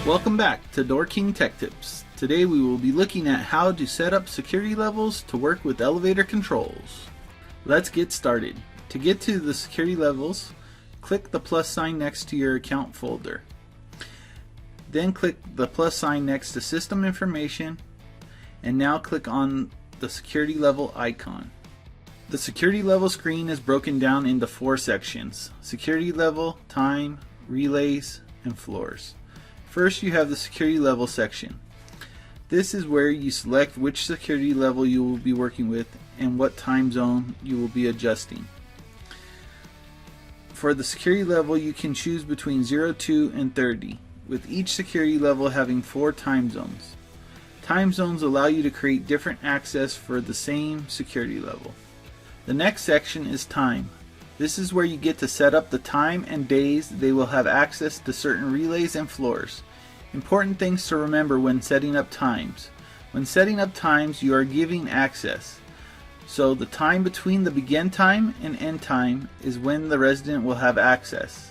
Welcome back to DoorKing Tech Tips. Today we will be looking at how to set up security levels to work with elevator controls. Let's get started. To get to the security levels, click the plus sign next to your account folder. Then click the plus sign next to System Information, and now click on the security level icon. The security level screen is broken down into 4 sections: security level, time, relays, and floors. First, you have the security level section. This is where you select which security level you will be working with and what time zone you will be adjusting. For the security level, you can choose between 0, 2, and 30, with each security level having 4 time zones. Time zones allow you to create different access for the same security level. The next section is time. This is where you get to set up the time and days they will have access to certain relays and floors. Important things to remember when setting up times. When setting up times, you are giving access. So the time between the begin time and end time is when the resident will have access.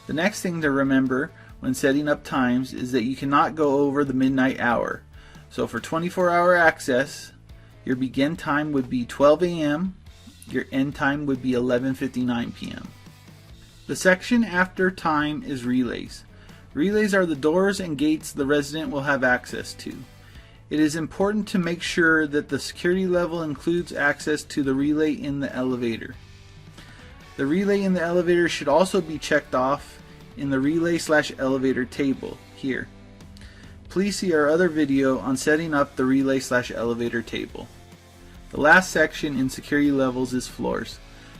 The next thing to remember when setting up times is that you cannot go over the midnight hour. So for 24-hour access, your begin time would be 12 a.m., your end time would be 11:59 p.m. The section after time is relays. Relays are the doors and gates the resident will have access to. It is important to make sure that the security level includes access to the relay in the elevator. The relay in the elevator should also be checked off in the relay/elevator table here. Please see our other video on setting up the relay/elevator table. The last section in security levels is floors.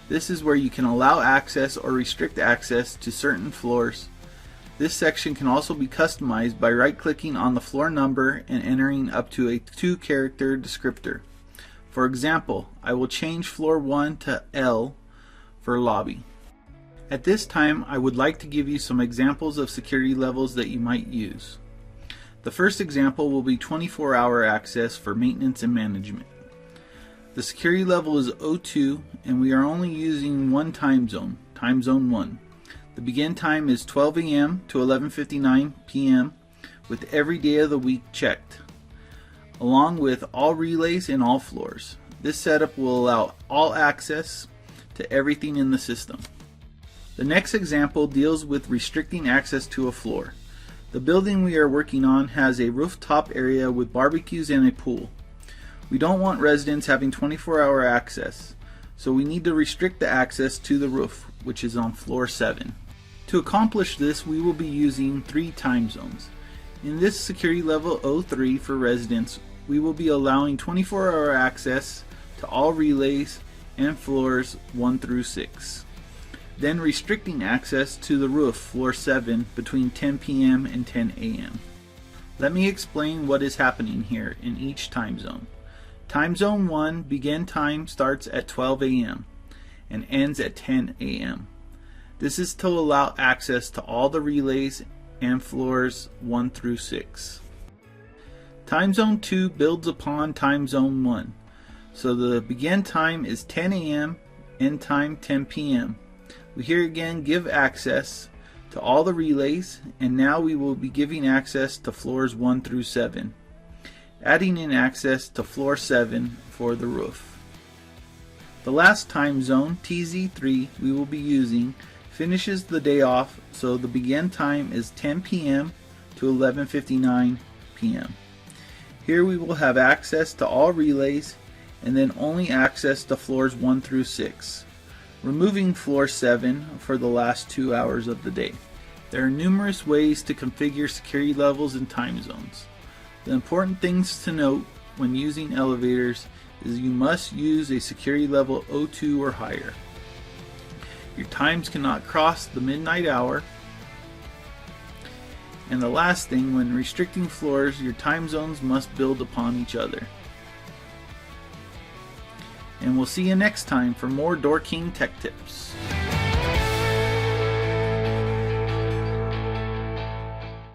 This is where you can allow access or restrict access to certain floors. This section can also be customized by right-clicking on the floor number and entering up to a 2-character descriptor. For example, I will change floor 1 to L for lobby. At this time, I would like to give you some examples of security levels that you might use. The first example will be 24-hour access for maintenance and management. The security level is 02, and we are only using one time zone, time zone 1. The begin time is 12 a.m. to 11:59 p.m. with every day of the week checked, along with all relays and all floors. This setup will allow all access to everything in the system. The next example deals with restricting access to a floor. The building we are working on has a rooftop area with barbecues and a pool. We don't want residents having 24-hour access, so we need to restrict the access to the roof, which is on floor 7. To accomplish this, we will be using 3 time zones. In this security level 03 for residents, we will be allowing 24-hour access to all relays and floors 1 through 6. Then restricting access to the roof, floor 7, between 10 p.m. and 10 a.m. Let me explain what is happening here in each time zone. Time zone 1 begin time starts at 12 a.m. and ends at 10 a.m. This is to allow access to all the relays and floors 1 through 6. Time zone 2 builds upon time zone 1. So the begin time is 10 a.m., end time 10 p.m. We here again give access to all the relays, and now we will be giving access to floors 1 through 7. Adding in access to floor 7 for the roof. The last time zone, TZ3, we will be using finishes the day off, so the begin time is 10 p.m. to 11:59 p.m. Here we will have access to all relays and then only access to floors 1 through 6, removing floor 7 for the last 2 hours of the day. There are numerous ways to configure security levels and time zones. The important things to note when using elevators is you must use a security level 02 or higher. Your times cannot cross the midnight hour. And the last thing, when restricting floors, your time zones must build upon each other. And we'll see you next time for more DoorKing Tech Tips.